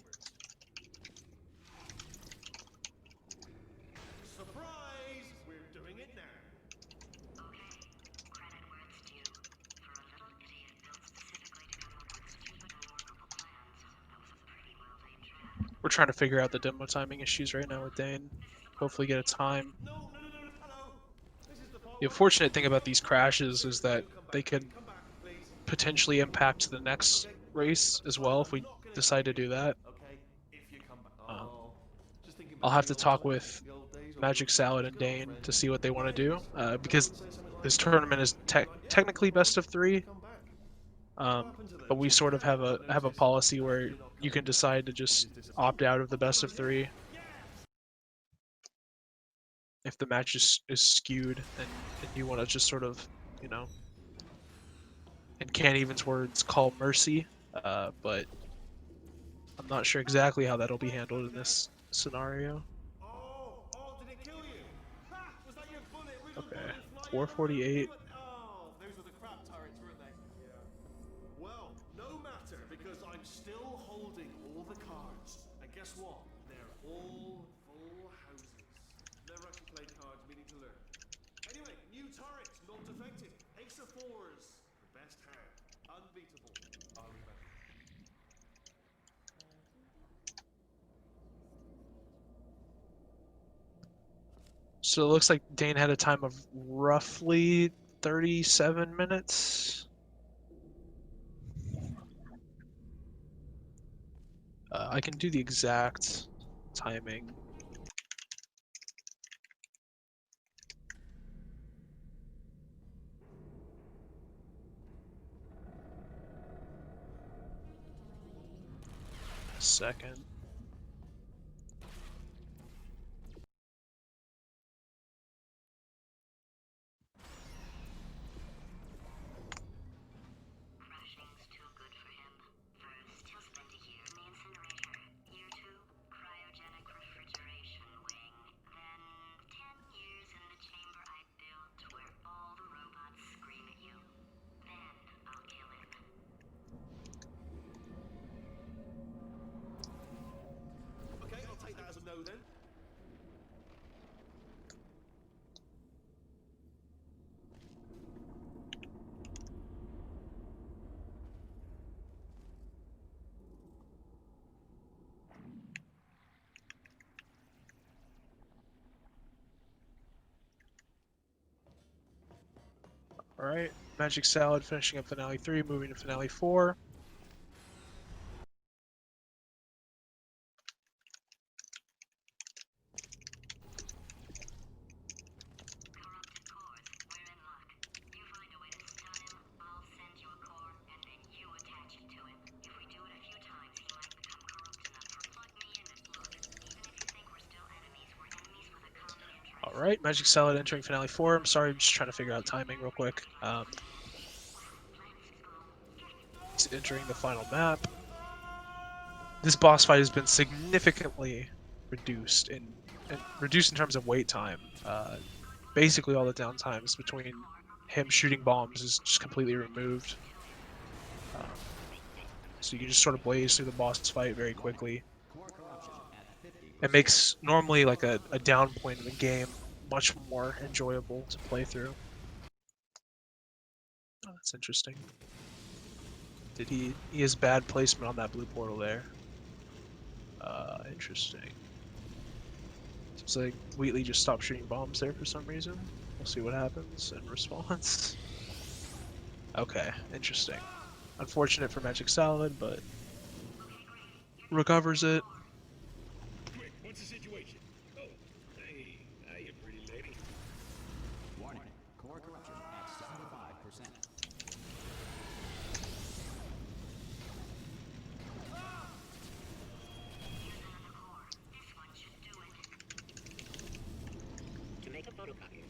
Surprise! We're doing it now. We're trying to figure out the demo timing issues right now with Dane. Hopefully get a time. The unfortunate thing about these crashes is that they could potentially impact the next race as well if we decide to do that. I'll have to talk with MagicSalad and Dane to see what they want to do, because this tournament is technically best of 3, but we sort of have a policy where you can decide to just opt out of the best of 3 if the match is skewed and you want to just sort of, you know, in Can't Even's words, call mercy. But I'm not sure exactly how that'll be handled in this scenario. Oh, did it kill you? Ha! Was that your bullet? Wiggle Okay, bullet flying 448. Oh, those were the crap turrets, weren't they? Yeah. Well, no matter, because I'm still holding all the cards. And guess what? They're all full houses. Never actually played cards, meaning to learn. Anyway, new turret, not defective. Ace of fours. The best hand. Unbeatable. I'll remember. So it looks like Dane had a time of roughly 37 minutes. I can do the exact timing. Second. Crashing's too good for him. First, he'll spend a year in the incinerator. Year 2, cryogenic refrigeration wing. Then, 10 years in the chamber I built where all the robots scream at you. Then, I'll kill him. Okay, I'll take that as a no then. Alright, MagicSalad finishing up Finale 3, moving to Finale 4. Corrupted cores, we're in luck. You find a way to stun him, I'll send you a core, and then you attach it to him. If we do it a few times, he might become corrupt enough to plug me in and look. Even if you think we're still enemies, we're enemies with a common interest. Alright, MagicSalad entering Finale 4. I'm sorry, I'm just trying to figure out timing real quick. He's entering the final map. This boss fight has been significantly reduced in terms of wait time. Basically, all the downtimes between him shooting bombs is just completely removed. So you can just sort of blaze through the boss fight very quickly. It makes normally like a down point in the game much more enjoyable to play through. Oh, that's interesting. He has bad placement on that blue portal there. Interesting. Seems like Wheatley just stopped shooting bombs there for some reason. We'll see what happens in response. Okay, interesting. Unfortunate for MagicSalad, but recovers it. Quick, what's the situation? Oh, hey, you pretty lady. Warning, core corruption at 75%. This one should do it. To make a photocopy.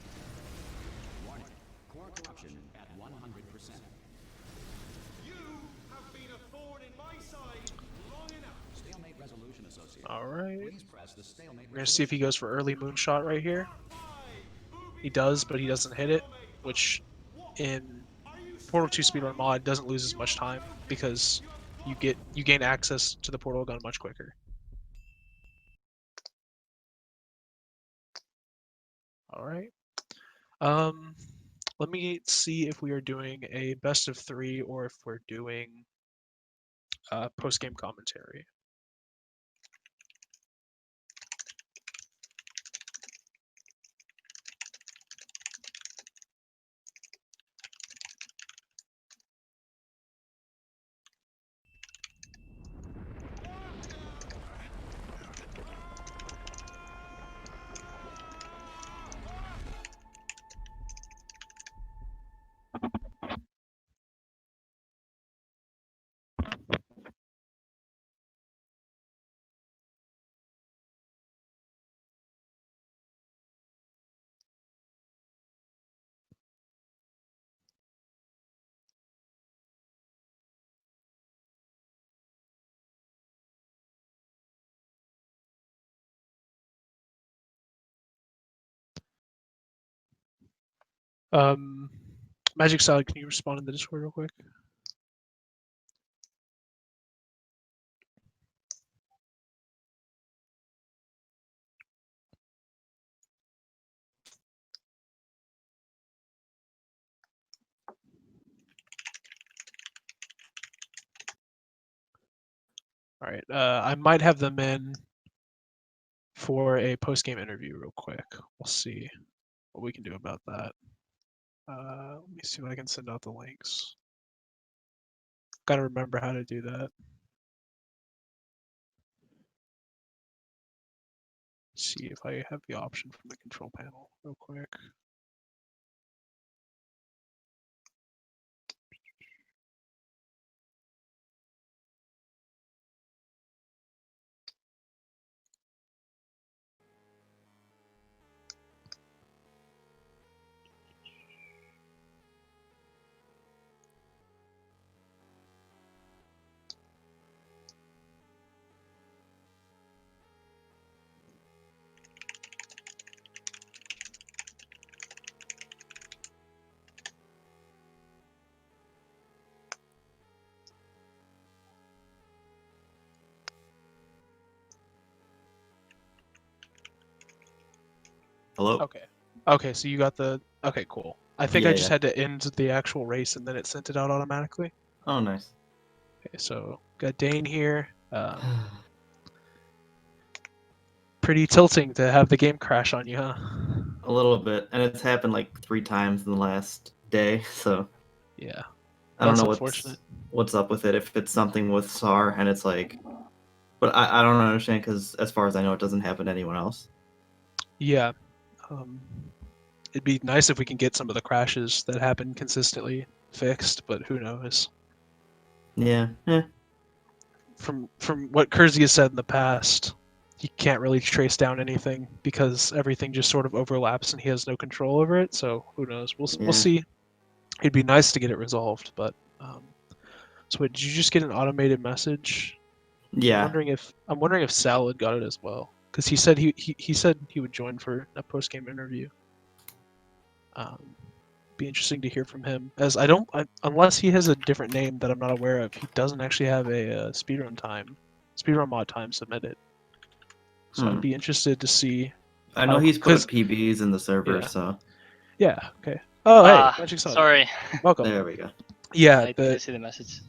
Warning, core corruption at 100%. You have been a thorn in my side long enough. Stalemate resolution associated. Alright. Please press the stalemate We're gonna see if he goes for early moonshot right here. He does, but he doesn't hit it, which in Portal 2 Speedrun mod doesn't lose as much time because you gain access to the portal gun much quicker. Alright. Let me see if we are doing a best of 3 or if we're doing post-game commentary. MagicSalad, can you respond in the Discord real quick? All right. I might have them in for a post-game interview real quick. We'll see what we can do about that. Let me see if I can send out the links. Gotta remember how to do that. See if I have the option from the control panel real quick. Hello? Okay. Okay, so you got the. Okay, cool. I think I Yeah, just yeah. had to end the actual race and then it sent it out automatically. Oh, nice. Okay, so got Dane here. Pretty tilting to have the game crash on you, huh? A little bit, and it's happened like 3 times in the last day, so Yeah. I don't That's know unfortunate. what's up with it. If it's something with SAR, and it's like, but I don't understand because as far as I know, it doesn't happen to anyone else. Yeah. Um, it'd be nice if we can get some of the crashes that happen consistently fixed, but who knows? Yeah. From what Kersey has said in the past, he can't really trace down anything because everything just sort of overlaps and he has no control over it. So who knows? We'll Yeah. see. It'd be nice to get it resolved, but so wait, did you just get an automated message? Yeah. I'm wondering if Salad got it as well because he said he said he would join for a post game interview. Be interesting to hear from him as unless he has a different name that I'm not aware of. He doesn't actually have a speedrun mod time submitted. So I'd be interested to see. I know he's put PBs in the server, Yeah. so Yeah. Okay. Oh hey, Magic Salad. Sorry. Welcome. there we go. Yeah, I didn't see the message.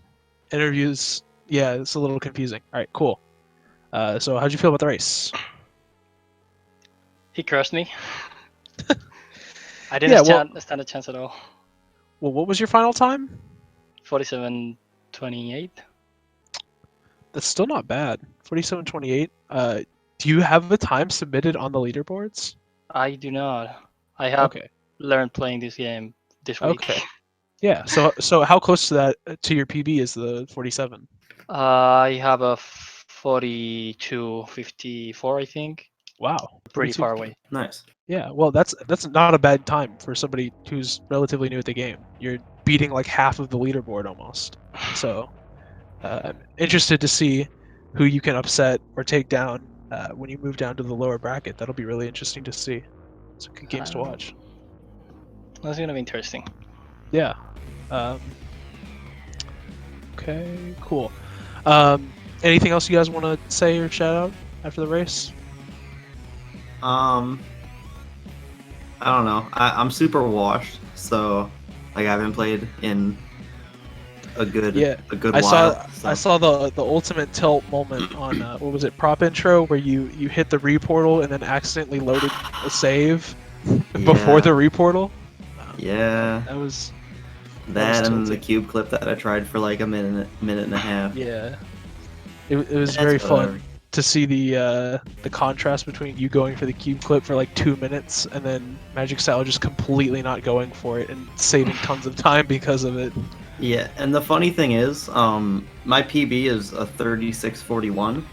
interviews. Yeah, it's a little confusing. All right, cool. So how'd you feel about the race? He cursed me. I didn't stand a chance at all. Well, what was your final time? 47:28. That's still not bad. 47:28. Do you have the time submitted on the leaderboards? I do not. I have Okay. learned playing this game this week. Okay. Yeah. So how close to that to your PB is the 47? I have a 42:54, I think. Wow. Pretty 42. far away. Nice. Yeah. Well, that's not a bad time for somebody who's relatively new at the game. You're beating like half of the leaderboard almost. So I'm interested to see who you can upset or take down when you move down to the lower bracket. That'll be really interesting to see. Some good games to watch. That's gonna be interesting. Yeah. Okay, cool. Anything else you guys want to say or shout out after the race? I don't know. I'm super washed, so like I haven't played in a good while. I saw the ultimate tilt moment on what was it, prop intro, where you hit the reportal and then accidentally loaded a save before the reportal. Yeah. That was and the cube clip that I tried for like a minute and a half. Yeah. It was very fun to see the contrast between you going for the cube clip for like 2 minutes and then MagicSalad just completely not going for it and saving tons of time because of it. Yeah, and the funny thing is, my PB is a 36:41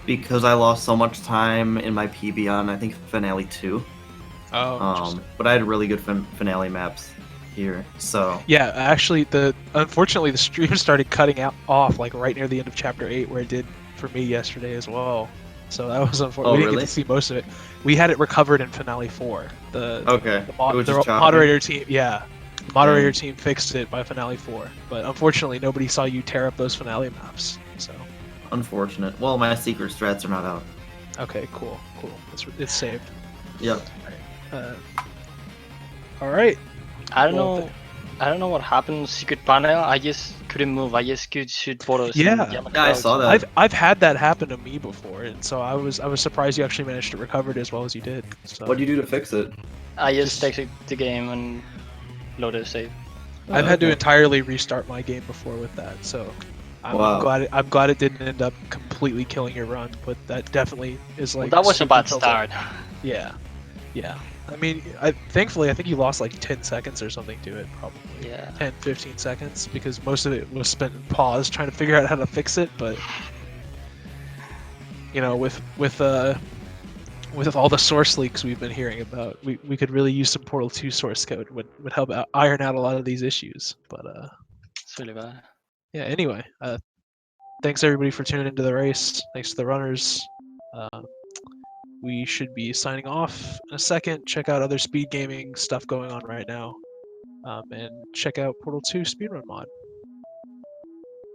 because I lost so much time in my PB on I think Finale 2. Oh, but I had really good finale maps here, so yeah. Actually, unfortunately the stream started cutting off like right near the end of Chapter 8, where it did for me yesterday as well. so that was unfortunate. Oh, We didn't really? get to see most of it. We had it recovered in Finale 4. Okay. It was The just choppy. moderator team, yeah, the moderator Dang. team fixed it by Finale 4. But unfortunately, nobody saw you tear up those Finale maps. So Unfortunate. Well, my secret strats are not out. okay, cool. It's saved. Yep. All right. I don't Well, know. I don't know what happened. Secret panel. I just couldn't move. I just could shoot portals. Yeah. and Yamato Yeah, I out. saw that. I've had that happen to me before, and so I was surprised you actually managed to recover it as well as you did. So What do you do to fix it? I just exit the game and loaded a save. I've had to Okay. entirely restart my game before with that, so Wow. I'm glad it didn't end up completely killing your run, but that definitely is Well, like that was a super bad tilted. start. Yeah, yeah. I mean, thankfully I think you lost like 10 seconds or something to it, probably. Yeah. 10, 15 seconds, because most of it was spent in pause trying to figure out how to fix it, but you know, with all the source leaks we've been hearing about, we could really use some Portal 2 source code would help iron out a lot of these issues. But It's really bad. yeah, anyway, thanks everybody for tuning into the race. Thanks to the runners. We should be signing off in a second. Check out other speed gaming stuff going on right now. And check out Portal 2 Speedrun mod.